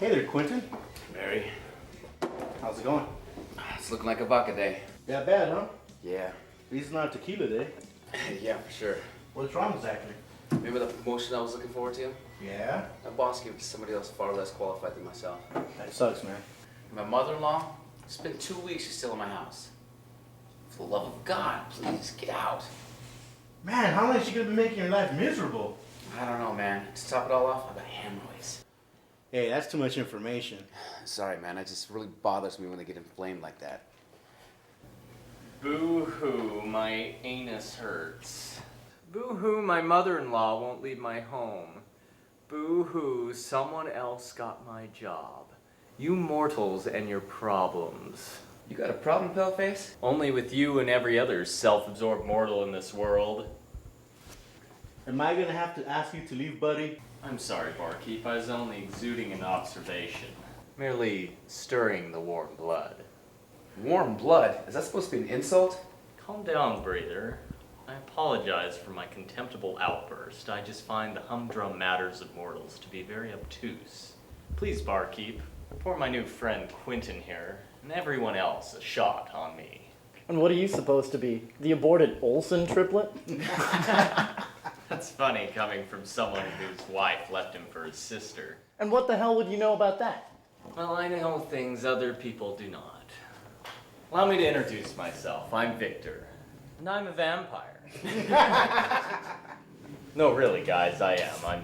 Hey there, Quentin. Mary. How's it going? It's looking like a vodka day. That bad, huh? Yeah. At least it's not a tequila day. Yeah, for sure. What's wrong exactly? Remember the promotion I was looking forward to? Yeah? My boss gave it to somebody else far less qualified than myself. That sucks, man. My mother-in-law, it's been 2 weeks she's still in my house. For the love of God, please get out. Man, how long is she gonna be making your life miserable? I don't know, man. To top it all off, I've got hemorrhoids. Hey, that's too much information. Sorry, man. It just really bothers me when they get inflamed like that. Boo-hoo, my anus hurts. Boo-hoo, my mother-in-law won't leave my home. Boo-hoo, someone else got my job. You mortals and your problems. You got a problem, Paleface? Only with you and every other self-absorbed mortal in this world. Am I gonna have to ask you to leave, buddy? I'm sorry, barkeep. I was only exuding an observation. Merely stirring the warm blood. Warm blood? Is that supposed to be an insult? Calm down, breather. I apologize for my contemptible outburst. I just find the humdrum matters of mortals to be very obtuse. Please, barkeep, pour my new friend Quentin here, and everyone else a shot on me. And what are you supposed to be? The aborted Olsen triplet? That's funny coming from someone whose wife left him for his sister. And what the hell would you know about that? Well, I know things other people do not. Allow me to introduce myself. I'm Victor, and I'm a vampire. No, really, guys, I am. I'm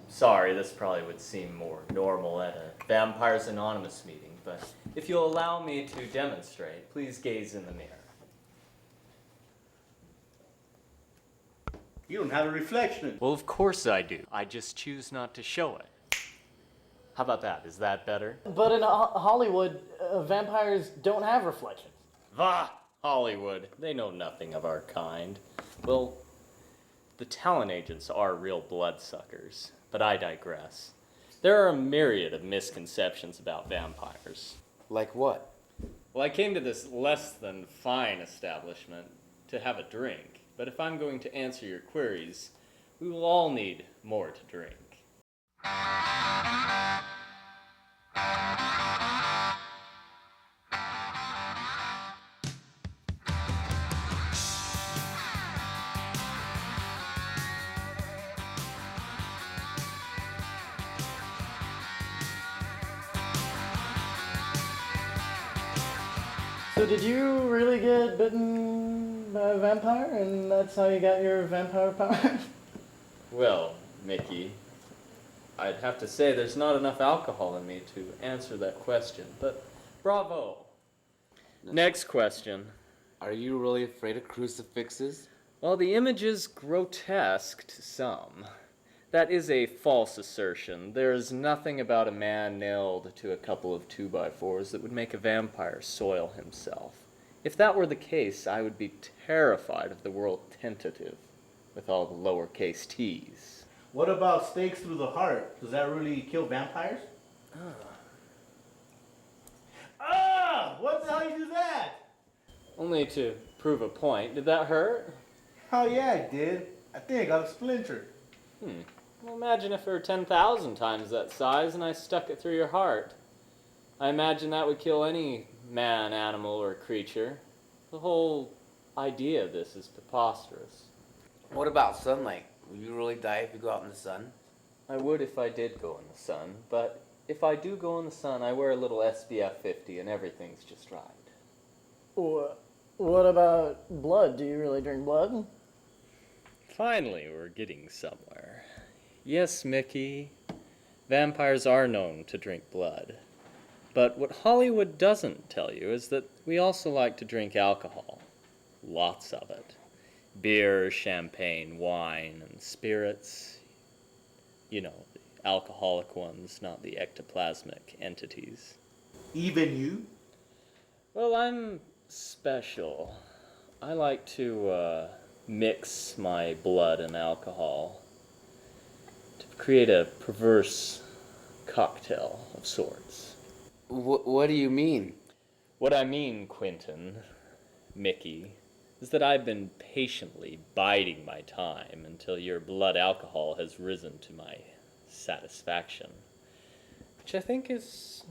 sorry, this probably would seem more normal at a Vampires Anonymous meeting, but if you'll allow me to demonstrate, please gaze in the mirror. You don't have a reflection. Well, of course I do. I just choose not to show it. How about that? Is that better? But in Hollywood, vampires don't have reflections. Bah! Hollywood. They know nothing of our kind. Well, the talent agents are real bloodsuckers, but I digress. There are a myriad of misconceptions about vampires. Like what? Well, I came to this less than fine establishment to have a drink, but if I'm going to answer your queries, we will all need more to drink. So did you really get bitten by a vampire, and that's how you got your vampire power? Well, Mickey, I'd have to say there's not enough alcohol in me to answer that question, but bravo. Next question. Are you really afraid of crucifixes? While the image is grotesque to some, that is a false assertion. There is nothing about a man nailed to a couple of 2x4s that would make a vampire soil himself. If that were the case, I would be terrified of the world tentative with all the lowercase t's. What about stakes through the heart? Does that really kill vampires? What the hell you do that? Only to prove a point. Did that hurt? Oh yeah, I did. I think I got a splinter. Well, imagine if it were 10,000 times that size and I stuck it through your heart. I imagine that would kill any man, animal, or creature. The whole idea of this is preposterous. What about sunlight? Will you really die if you go out in the sun? I would if I did go in the sun, but if I do go in the sun, I wear a little SPF 50 and everything's just right. What about blood? Do you really drink blood? Finally, we're getting somewhere. Yes, Mickey, vampires are known to drink blood. But what Hollywood doesn't tell you is that we also like to drink alcohol. Lots of it. Beer, champagne, wine, and spirits. You know, the alcoholic ones, not the ectoplasmic entities. Even you? Well, I'm special. I like to mix my blood and alcohol to create a perverse cocktail of sorts. What do you mean? What I mean, Quentin, Mickey, is that I've been patiently biding my time until your blood alcohol has risen to my satisfaction. which I think is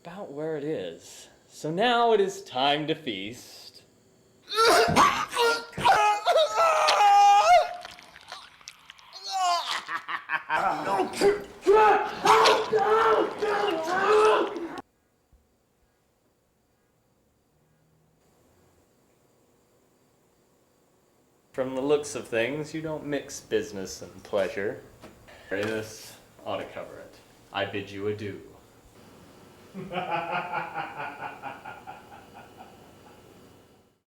about where it is. So now it is time to feast. From the looks of things, you don't mix business and pleasure. This ought to cover it. I bid you adieu.